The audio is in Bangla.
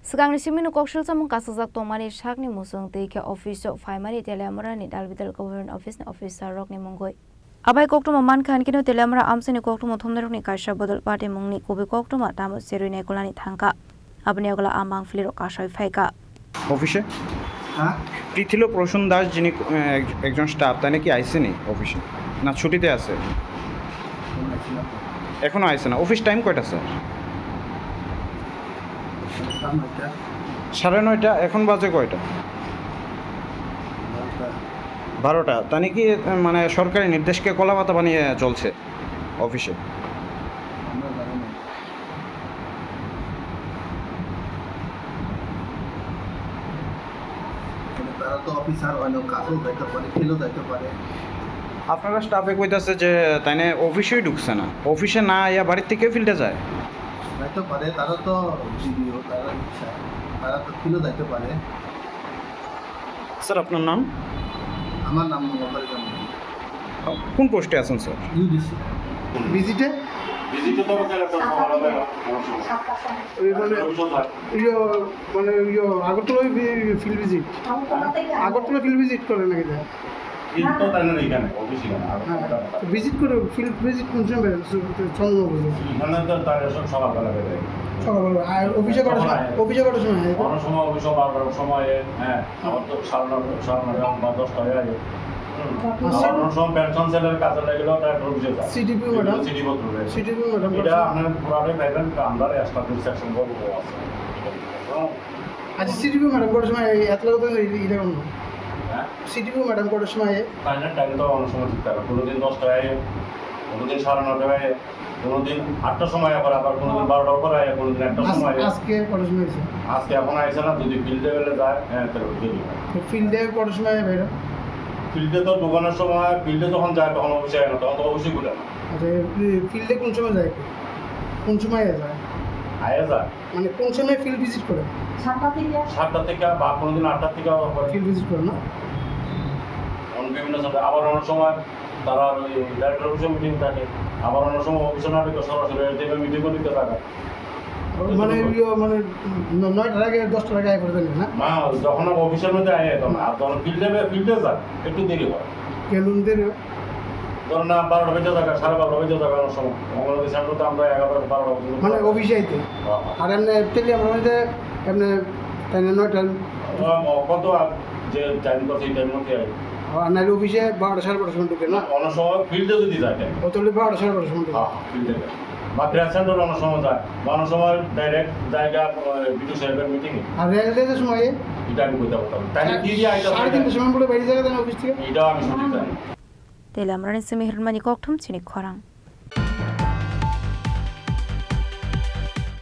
Sigang simino kokshil samung kasajak tomani shakni musung teike office faimari telemara ni dalbidal government office ni officer rok ni mongoi. Abai koktuma man khan kino telemara amsini koktuma thomnerok ni kaisha bodol party mungni kobe koktuma tamu serui ne kolani thangka. Abni agla amang fliro kashay faika. অফিসে পৃথিল প্রসূন দাস যিনি একজন স্টাফ তাই নাকি আইসে নি অফিসে না ছুটিতে আছে এখনো আইসে না অফিস টাইম কয়টা স্যার 9:30 এখন বাজে কয়টা 12টা তা নাকি মানে সরকারি নির্দেশকে কলাপাতা বানিয়ে চলছে অফিসে আপনারা স্টাফে কইতাছে যে তাই না অফিসেই ঢুকছে না অফিসে না ইয়া বাড়ির থেকে ফিল্ডে যায় যাইতে পারে তারা তো ভিডিও তারা ইচ্ছা তারা তো ফিল্ডে যাইতে পারে স্যার আপনার নাম আমার নাম মোহাম্মদ কোন পোস্টে আছেন স্যার ইউডিসি ভিজিটে তো মানে আগরতলা ফিল্ড ভিজিট করে নাকি ভিজিট করে ফিল্ড ভিজিট কোন সময় সকালবেলা আর অফিসে করার সময় সময় হ্যাঁ আমার তো 9:30 বা 10টা হয়ে যায় পেনশন সেলের কাজে লাগলো সিটিপি ম্যাডাম এটা আপনার পুরাটাই পাইবেন আমরা এস্টাবলিশ সেকশন করব আছে আচ্ছা সিটিপি ম্যাডাম করার সময় এত লোক তো এটা কোন সিটিপি ম্যাডাম করার সময় টাইম তো অনেক সময় ঠিক থাকে কোনোদিন 10টায় কোনোদিন 9:30টায় কোনোদিন 8টার সময় আবার কোনোদিন 12টার পরে কোনোদিন 1টার সময় আজকে করার সময় আজকে এখন আইছে না যদি ফিল্ডে গেলে যায় হ্যাঁ তাহলে ফিল্ডে করার সময় বাইরে ফিল্ডে তো দোকানের সময় ফিল্ডে যখন যায় তখন অবশ্যই যায় না তখন তো অবশ্যই ঘুরে না আচ্ছা ফিল্ডে কোন সময় যায় যায় আয়া যায় মানে কোন সময় ফিল্ড ভিজিট করে 7টা থেকে বা কোনোদিন 8টা থেকে ফিল্ড ভিজিট করে না বিভিন্ন সময় আবার অনেক সময় তারা ওই ডাইরেক্টর অফিসে মিটিং থাকে আবার অনেক সময় অফিসে না থেকে সরাসরি থেকে মিটিং করতে থাকে মানে 9টার আগে 10টার আগে করে দেন না যখন অফিসের মধ্যে আয় তখন আর তখন ফিল্ডে যায় একটু দেরি হয় কেন দেরি ধরুন না 12টা বেজে থাকা 12:30 বেজে থাকা অনেক সময় আমাদের সেন্টারে তো আমরা 11টা 12টা মানে অফিসে আইতে আর এমনি তেলি আমরা মধ্যে এমনি তাই 9টা কত যে টাইম করছে এই টাইম মধ্যে আয় আর নাইলে অফিসে 12টা 12:30 সময় ঢুকে না অনেক সময় ফিল্ডে যদি যায় ও তাহলে 12টা 12:30 সময় ঢুকে ফিল্ডে বা ট্রেড সেন্টার অনেক সময় যায় অনেক সময় ডাইরেক্ট জায়গা বিটু সাহেবের মিটিংয়ে আর রেলওয়ের সময় এটা আমি বলতে পারতাম তাই কি দিয়ে আইতা 3:30 সময় পরে বাইরে জায়গা দেন অফিস থেকে এটা আমি শুনতে চাই Telemara ni semi hirmani koktum chini khorang.